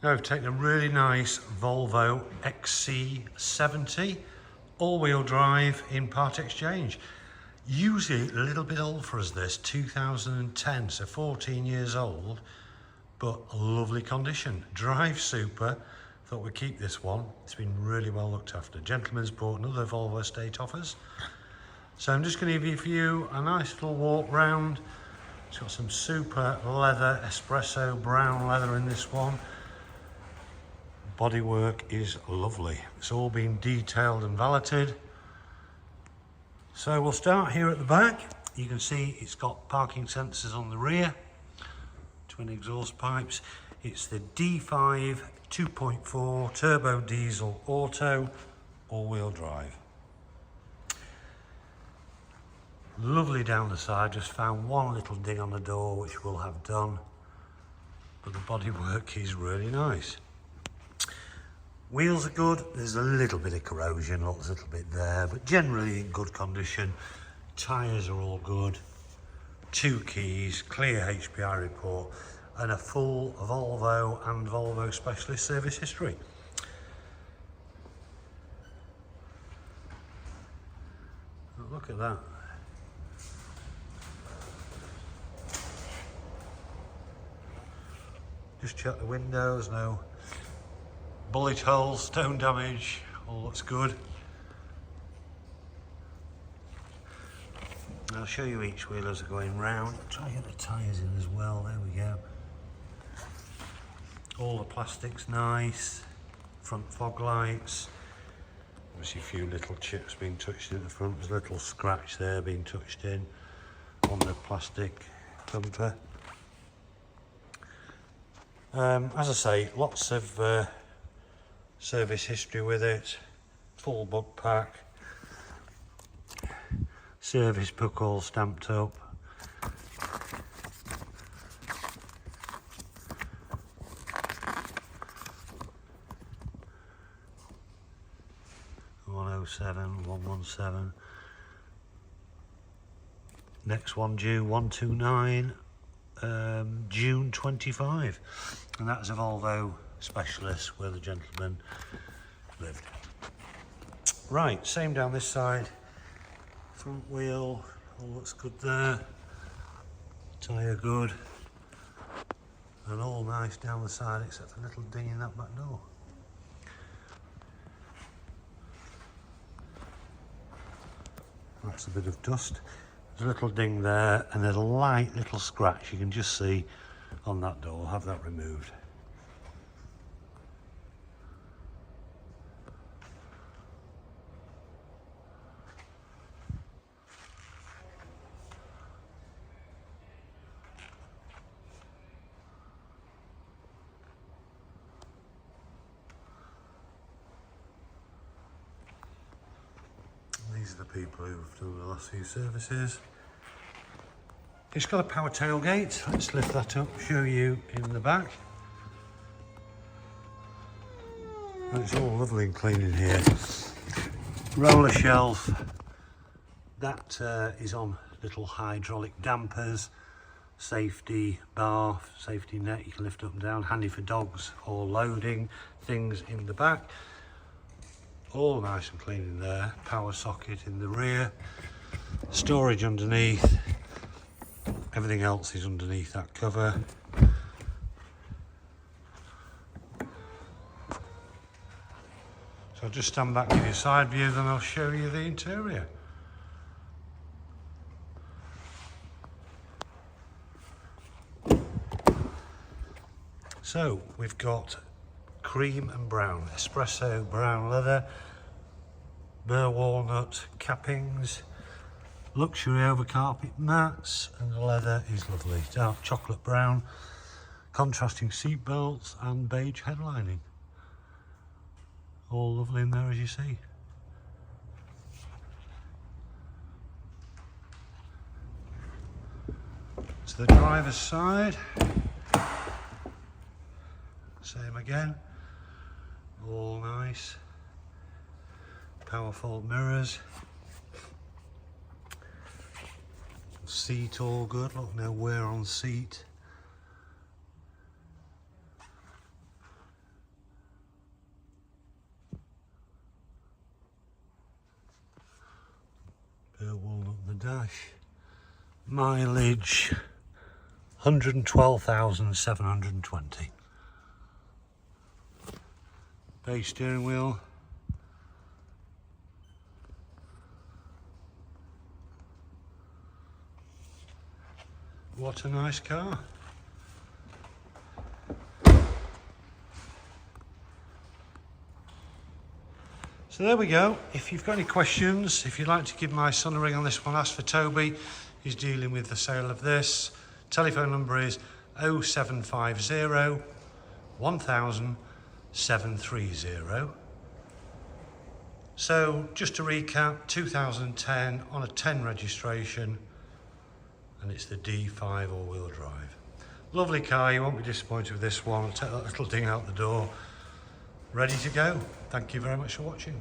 Now I've taken a really nice Volvo XC70 all-wheel drive in part exchange. Usually a little bit old for us, this 2010, so 14 years old, but a lovely condition. Drive super. Thought we'd keep this one. It's been really well looked after. Gentleman's bought another Volvo estate offers. So I'm just going to give you a nice little walk round. It's got some super leather, espresso brown leather in this one. Bodywork is lovely. It's all been detailed and valeted. So we'll start here at the back. You can see it's got parking sensors on the rear, twin exhaust pipes. It's the D5 2.4 turbo diesel auto all-wheel drive. Lovely down the side. Just found one little ding on the door which we'll have done, but the bodywork is really nice. Wheels are good. There's a little bit of corrosion, a little bit there, but generally in good condition. Tyres are all good. 2 keys, clear HPI report, and a full Volvo and Volvo specialist service history. Look at that. Just check the windows, no bullet holes, stone damage, all looks good. I'll show you each wheel as we're going round. Try to get the tyres in as well, there we go. All the plastic's nice, front fog lights. Obviously a few little chips being touched in the front. There's a little scratch there being touched in on the plastic bumper. As I say, lots of service history with it, full book pack, service book all stamped up. (107, 117). Next one due 129, June 25, and that's a Volvo specialist where the gentleman lived. Right, same down this side. Front wheel, all looks good there. Tyre good. And all nice down the side except for a little ding in that back door. That's a bit of dust. There's a little ding there and there's a light little scratch you can just see on that door. I'll have that removed. These are the people who've done the last few services. It's got a power tailgate. Let's lift that up, show you in the back. And it's all lovely and clean in here. Roller shelf. That is on little hydraulic dampers. Safety bar, safety net you can lift up and down. Handy for dogs or loading things in the back. All nice and clean in there. Power socket in the rear. Storage underneath. Everything else is underneath that cover. So I'll just stand back, give you a side view, then I'll show you the interior. So we've got cream and brown, espresso brown leather, burr walnut cappings, luxury over carpet mats, and the leather is lovely. Dark chocolate brown, contrasting seat belts and beige headlining. All lovely in there as you see. To the driver's side, same again. All nice. Power fold mirrors. Seat all good. Look, no wear on seat. dash. Mileage 112,720. Base steering wheel. What a nice car. So there we go. If you've got any questions, if you'd like to give my son a ring on this one, ask for Toby. He's dealing with the sale of this. Telephone number is 0750 1000 730. So just to recap, 2010 on a 10 registration, and it's the D5 all-wheel drive. Lovely car, you won't be disappointed with this one. I'll take that little thing out the door. Ready to go. Thank you very much for watching.